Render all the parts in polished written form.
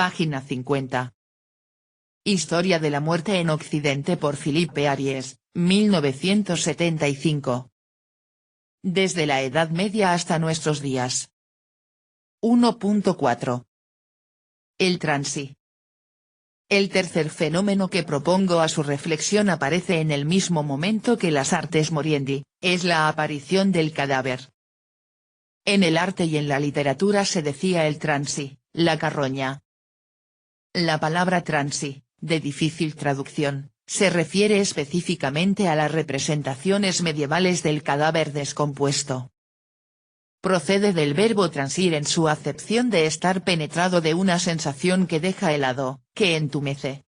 Página 50. Historia de la muerte en Occidente por Philippe Ariès, 1975. Desde la Edad Media hasta nuestros días. 1.4. El transi. El tercer fenómeno que propongo a su reflexión aparece en el mismo momento que las artes moriendi, es la aparición del cadáver. En el arte y en la literatura se decía el transi, la carroña. La palabra transi, de difícil traducción, se refiere específicamente a las representaciones medievales del cadáver descompuesto. Procede del verbo transir en su acepción de estar penetrado de una sensación que deja helado, que entumece.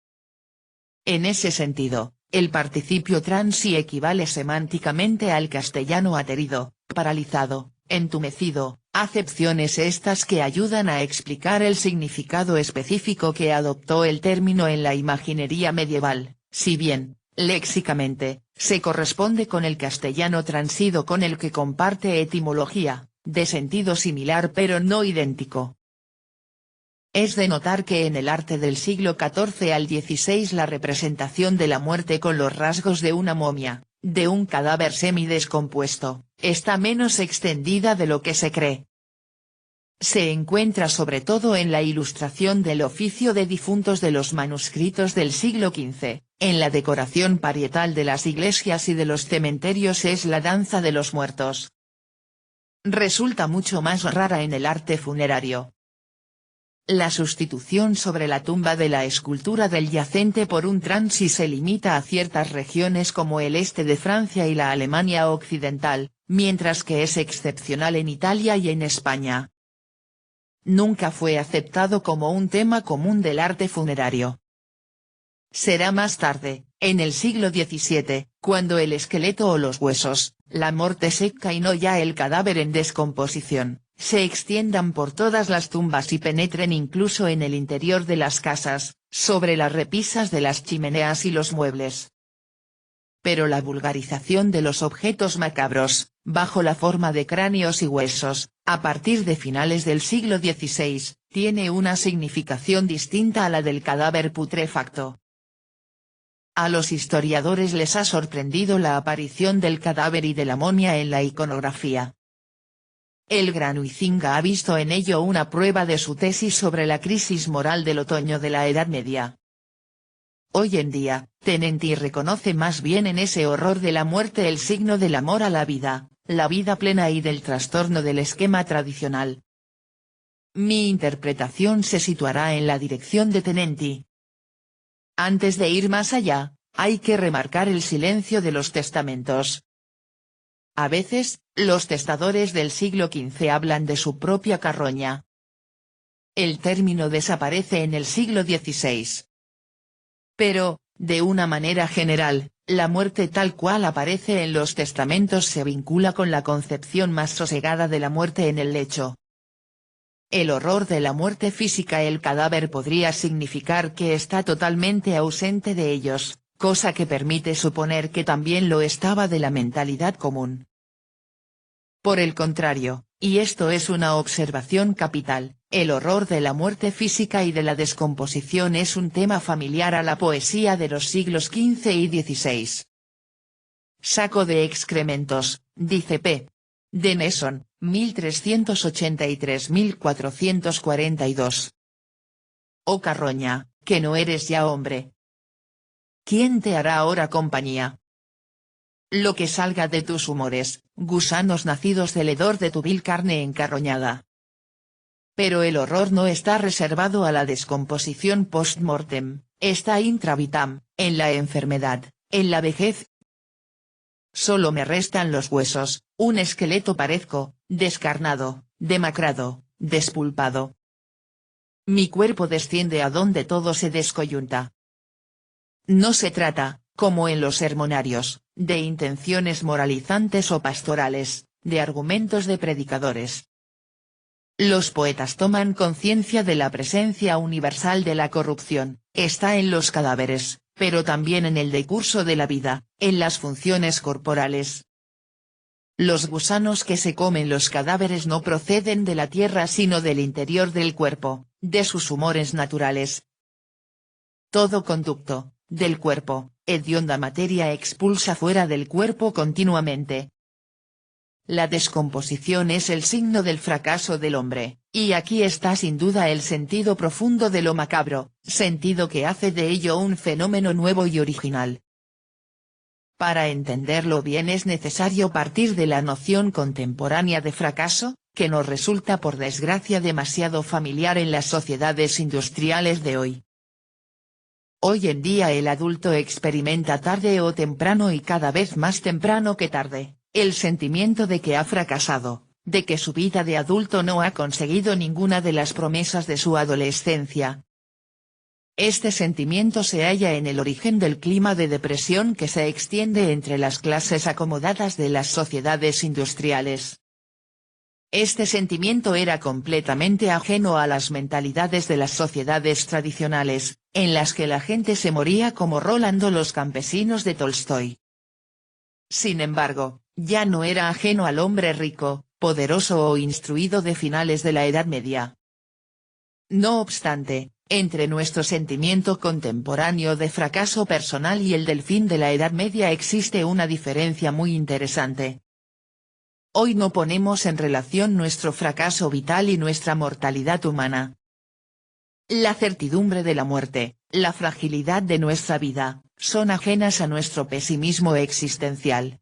En ese sentido, el participio transi equivale semánticamente al castellano aterido, paralizado, entumecido, acepciones estas que ayudan a explicar el significado específico que adoptó el término en la imaginería medieval, si bien, léxicamente, se corresponde con el castellano transido con el que comparte etimología, de sentido similar pero no idéntico. Es de notar que en el arte del siglo XIV al XVI la representación de la muerte con los rasgos de una momia, de un cadáver semidescompuesto, está menos extendida de lo que se cree. Se encuentra sobre todo en la ilustración del oficio de difuntos de los manuscritos del siglo XV, en la decoración parietal de las iglesias y de los cementerios es la danza de los muertos. Resulta mucho más rara en el arte funerario. La sustitución sobre la tumba de la escultura del yacente por un transi se limita a ciertas regiones como el este de Francia y la Alemania occidental, mientras que es excepcional en Italia y en España. Nunca fue aceptado como un tema común del arte funerario. Será más tarde, en el siglo XVII, cuando el esqueleto o los huesos, la muerte seca y no ya el cadáver en descomposición, se extiendan por todas las tumbas y penetren incluso en el interior de las casas, sobre las repisas de las chimeneas y los muebles. Pero la vulgarización de los objetos macabros, bajo la forma de cráneos y huesos, a partir de finales del siglo XVI, tiene una significación distinta a la del cadáver putrefacto. A los historiadores les ha sorprendido la aparición del cadáver y de la momia en la iconografía. El gran Huizinga ha visto en ello una prueba de su tesis sobre la crisis moral del otoño de la Edad Media. Hoy en día, Tenenti reconoce más bien en ese horror de la muerte el signo del amor a la vida plena y del trastorno del esquema tradicional. Mi interpretación se situará en la dirección de Tenenti. Antes de ir más allá, hay que remarcar el silencio de los testamentos. A veces, los testadores del siglo XV hablan de su propia carroña. El término desaparece en el siglo XVI. Pero, de una manera general, la muerte tal cual aparece en los testamentos se vincula con la concepción más sosegada de la muerte en el lecho. El horror de la muerte física. El cadáver podría significar que está totalmente ausente de ellos, cosa que permite suponer que también lo estaba de la mentalidad común. Por el contrario, y esto es una observación capital, el horror de la muerte física y de la descomposición es un tema familiar a la poesía de los siglos XV y XVI. Saco de excrementos, dice P. de Nesson, 1383-1442. Oh carroña, que no eres ya hombre. ¿Quién te hará ahora compañía? Lo que salga de tus humores, gusanos nacidos del hedor de tu vil carne encarroñada. Pero el horror no está reservado a la descomposición post-mortem, está intravitam, en la enfermedad, en la vejez. Solo me restan los huesos, un esqueleto parezco, descarnado, demacrado, despulpado. Mi cuerpo desciende a donde todo se descoyunta. No se trata, como en los sermonarios, de intenciones moralizantes o pastorales, de argumentos de predicadores. Los poetas toman conciencia de la presencia universal de la corrupción, está en los cadáveres, pero también en el decurso de la vida, en las funciones corporales. Los gusanos que se comen los cadáveres no proceden de la tierra sino del interior del cuerpo, de sus humores naturales. Todo conducto, del cuerpo, hedionda materia expulsa fuera del cuerpo continuamente. La descomposición es el signo del fracaso del hombre, y aquí está sin duda el sentido profundo de lo macabro, sentido que hace de ello un fenómeno nuevo y original. Para entenderlo bien es necesario partir de la noción contemporánea de fracaso, que nos resulta por desgracia demasiado familiar en las sociedades industriales de hoy. Hoy en día el adulto experimenta tarde o temprano y cada vez más temprano que tarde, el sentimiento de que ha fracasado, de que su vida de adulto no ha conseguido ninguna de las promesas de su adolescencia. Este sentimiento se halla en el origen del clima de depresión que se extiende entre las clases acomodadas de las sociedades industriales. Este sentimiento era completamente ajeno a las mentalidades de las sociedades tradicionales, en las que la gente se moría como Rolando los campesinos de Tolstoy. Sin embargo, ya no era ajeno al hombre rico, poderoso o instruido de finales de la Edad Media. No obstante, entre nuestro sentimiento contemporáneo de fracaso personal y el del fin de la Edad Media existe una diferencia muy interesante. Hoy no ponemos en relación nuestro fracaso vital y nuestra mortalidad humana. La certidumbre de la muerte, la fragilidad de nuestra vida, son ajenas a nuestro pesimismo existencial.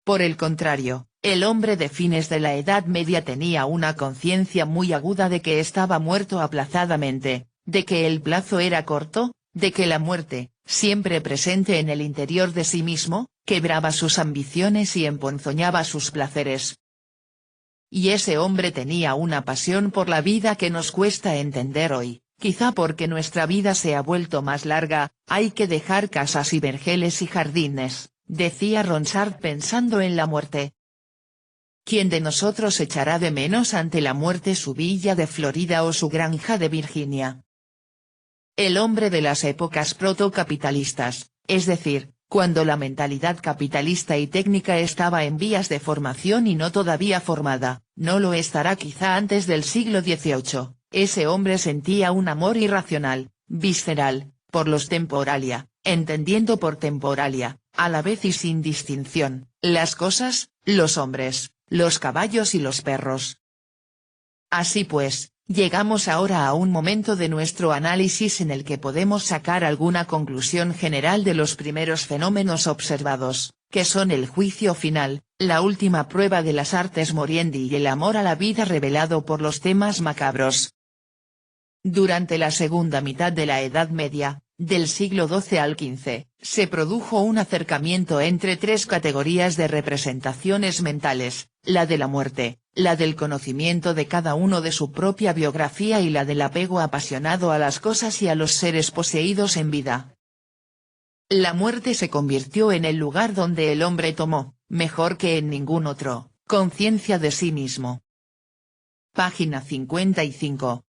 Por el contrario, el hombre de fines de la Edad Media tenía una conciencia muy aguda de que estaba muerto aplazadamente, de que el plazo era corto, de que la muerte, siempre presente en el interior de sí mismo, quebraba sus ambiciones y emponzoñaba sus placeres. Y ese hombre tenía una pasión por la vida que nos cuesta entender hoy, quizá porque nuestra vida se ha vuelto más larga, hay que dejar casas y vergeles y jardines, decía Ronsard pensando en la muerte. ¿Quién de nosotros echará de menos ante la muerte su villa de Florida o su granja de Virginia? El hombre de las épocas protocapitalistas, es decir, cuando la mentalidad capitalista y técnica estaba en vías de formación y no todavía formada, no lo estará quizá antes del siglo XVIII, ese hombre sentía un amor irracional, visceral, por los temporalia, entendiendo por temporalia, a la vez y sin distinción, las cosas, los hombres, los caballos y los perros. Así pues, llegamos ahora a un momento de nuestro análisis en el que podemos sacar alguna conclusión general de los primeros fenómenos observados, que son el juicio final, la última prueba de las artes moriendi y el amor a la vida revelado por los temas macabros. Durante la segunda mitad de la Edad Media, del siglo XII al XV, se produjo un acercamiento entre tres categorías de representaciones mentales, la de la muerte, la del conocimiento de cada uno de su propia biografía y la del apego apasionado a las cosas y a los seres poseídos en vida. La muerte se convirtió en el lugar donde el hombre tomó, mejor que en ningún otro, conciencia de sí mismo. Página 55.